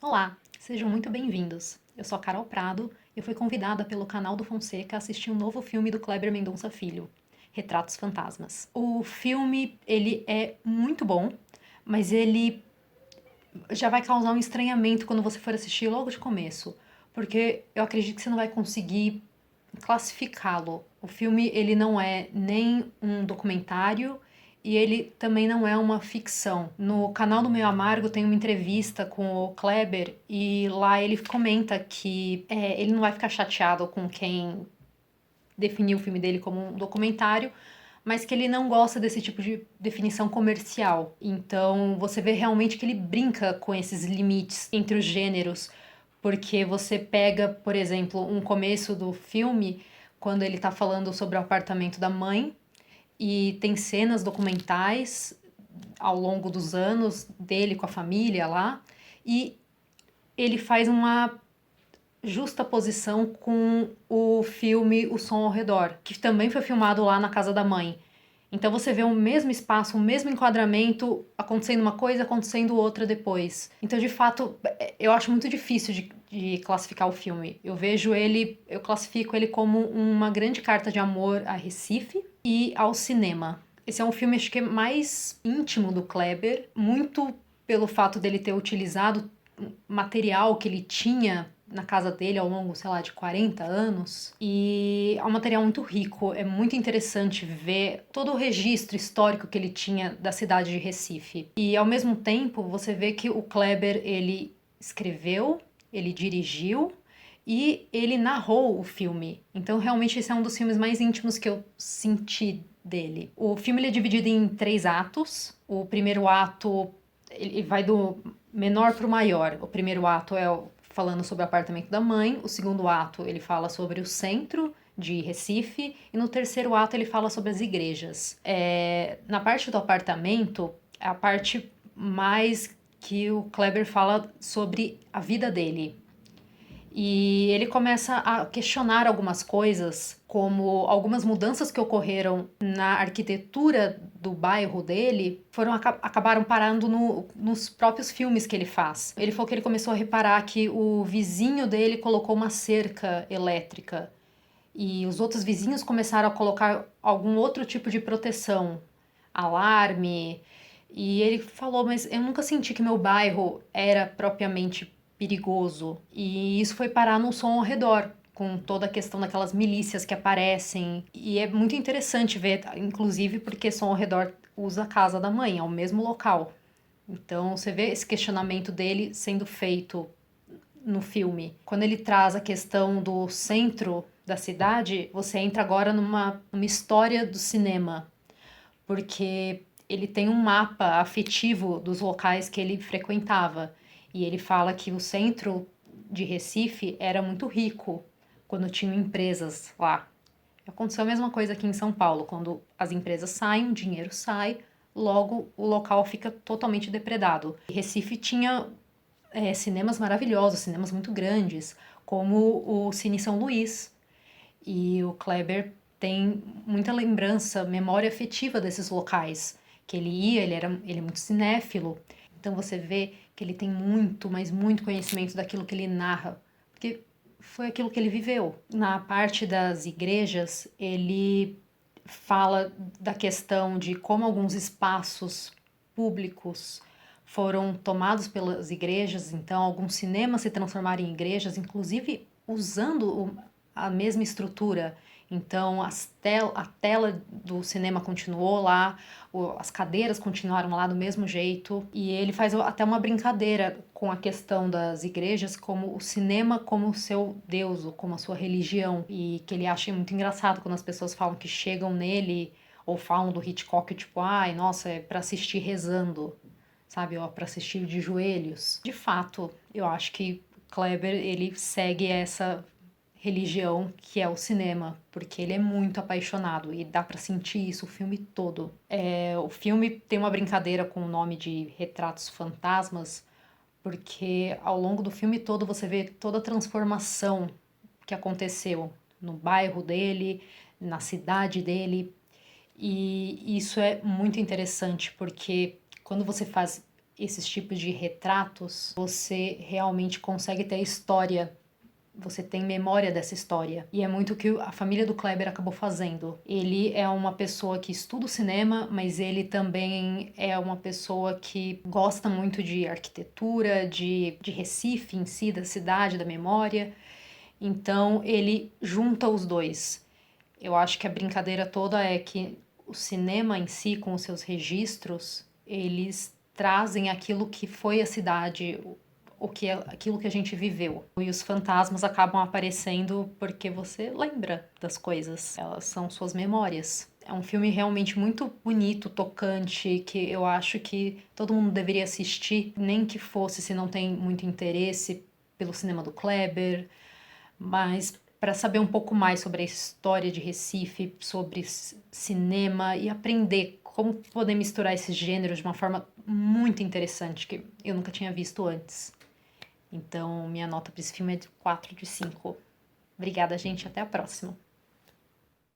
Olá, sejam muito bem-vindos. Eu sou a Carol Prado e fui convidada pelo canal do Fonseca a assistir um novo filme do Kleber Mendonça Filho, Retratos Fantasmas. O filme, ele é muito bom, mas ele já vai causar um estranhamento quando você for assistir logo de começo, porque eu acredito que você não vai conseguir classificá-lo. O filme, ele não é nem um documentário e ele também não é uma ficção. No canal do Meio Amargo tem uma entrevista com o Kleber e lá ele comenta que ele não vai ficar chateado com quem definiu o filme dele como um documentário, mas que ele não gosta desse tipo de definição comercial. Então você vê realmente que ele brinca com esses limites entre os gêneros, porque você pega, por exemplo, um começo do filme, quando ele tá falando sobre o apartamento da mãe, e tem cenas documentais ao longo dos anos dele com a família lá, e ele faz uma justa posição com o filme O Som ao Redor, que também foi filmado lá na casa da mãe. Então você vê o mesmo espaço, o mesmo enquadramento, acontecendo uma coisa, acontecendo outra depois. Então, de fato, eu acho muito difícil de classificar o filme. Eu vejo ele, eu classifico ele como uma grande carta de amor a Recife e ao cinema. Esse é um filme, acho que é mais íntimo do Kleber, muito pelo fato dele ter utilizado material que ele tinha na casa dele ao longo, sei lá, de 40 anos. E é um material muito rico, é muito interessante ver todo o registro histórico que ele tinha da cidade de Recife. E ao mesmo tempo, você vê que o Kleber, ele escreveu, ele dirigiu e ele narrou o filme. Então, realmente, esse é um dos filmes mais íntimos que eu senti dele. O filme ele é dividido em 3 atos. O primeiro ato ele vai do menor para o maior. O primeiro ato é falando sobre o apartamento da mãe, o segundo ato ele fala sobre o centro de Recife e no terceiro ato ele fala sobre as igrejas. Na parte do apartamento, é a parte mais que o Kleber fala sobre a vida dele. E ele começa a questionar algumas coisas, como algumas mudanças que ocorreram na arquitetura do bairro dele acabaram parando nos próprios filmes que ele faz. Ele falou que ele começou a reparar que o vizinho dele colocou uma cerca elétrica e os outros vizinhos começaram a colocar algum outro tipo de proteção, alarme. E ele falou, mas eu nunca senti que meu bairro era propriamente perigoso. E isso foi parar no som ao redor, com toda a questão daquelas milícias que aparecem. E é muito interessante ver, inclusive porque som ao redor usa a casa da mãe, é o mesmo local. Então você vê esse questionamento dele sendo feito no filme. Quando ele traz a questão do centro da cidade, você entra agora numa história do cinema, porque ele tem um mapa afetivo dos locais que ele frequentava. E ele fala que o centro de Recife era muito rico quando tinham empresas lá. Aconteceu a mesma coisa aqui em São Paulo, quando as empresas saem, o dinheiro sai, logo o local fica totalmente depredado. Recife tinha cinemas maravilhosos, cinemas muito grandes, como o Cine São Luís. E o Kleber tem muita lembrança, memória afetiva desses locais que ele ia, ele é muito cinéfilo. Então você vê que ele tem muito, mas muito conhecimento daquilo que ele narra, porque foi aquilo que ele viveu. Na parte das igrejas, ele fala da questão de como alguns espaços públicos foram tomados pelas igrejas, então alguns cinemas se transformaram em igrejas, inclusive usando a mesma estrutura. Então a tela do cinema continuou lá, as cadeiras continuaram lá do mesmo jeito. E ele faz até uma brincadeira com a questão das igrejas como o cinema como seu deus, ou como a sua religião. E que ele acha muito engraçado quando as pessoas falam que chegam nele ou falam do Hitchcock, tipo, ai, nossa, é pra assistir rezando, sabe? Ó, pra assistir de joelhos. De fato, eu acho que Kleber, ele segue essa religião que é o cinema, porque ele é muito apaixonado e dá pra sentir isso o filme todo. O filme tem uma brincadeira com o nome de Retratos Fantasmas, porque ao longo do filme todo você vê toda a transformação que aconteceu no bairro dele, na cidade dele, e isso é muito interessante, porque quando você faz esses tipos de retratos, você realmente consegue ter a história, você tem memória dessa história. E é muito o que a família do Kleber acabou fazendo. Ele é uma pessoa que estuda o cinema, mas ele também é uma pessoa que gosta muito de arquitetura, de Recife em si, da cidade, da memória. Então ele junta os dois. Eu acho que a brincadeira toda é que o cinema em si, com os seus registros, eles trazem aquilo que foi a cidade, o que é aquilo que a gente viveu. E os fantasmas acabam aparecendo porque você lembra das coisas. Elas são suas memórias. É um filme realmente muito bonito, tocante, que eu acho que todo mundo deveria assistir, nem que fosse se não tem muito interesse pelo cinema do Kleber, mas para saber um pouco mais sobre a história de Recife, sobre cinema e aprender como poder misturar esses gêneros de uma forma muito interessante que eu nunca tinha visto antes. Então, minha nota para esse filme é de 4 de 5. Obrigada, gente. Até a próxima.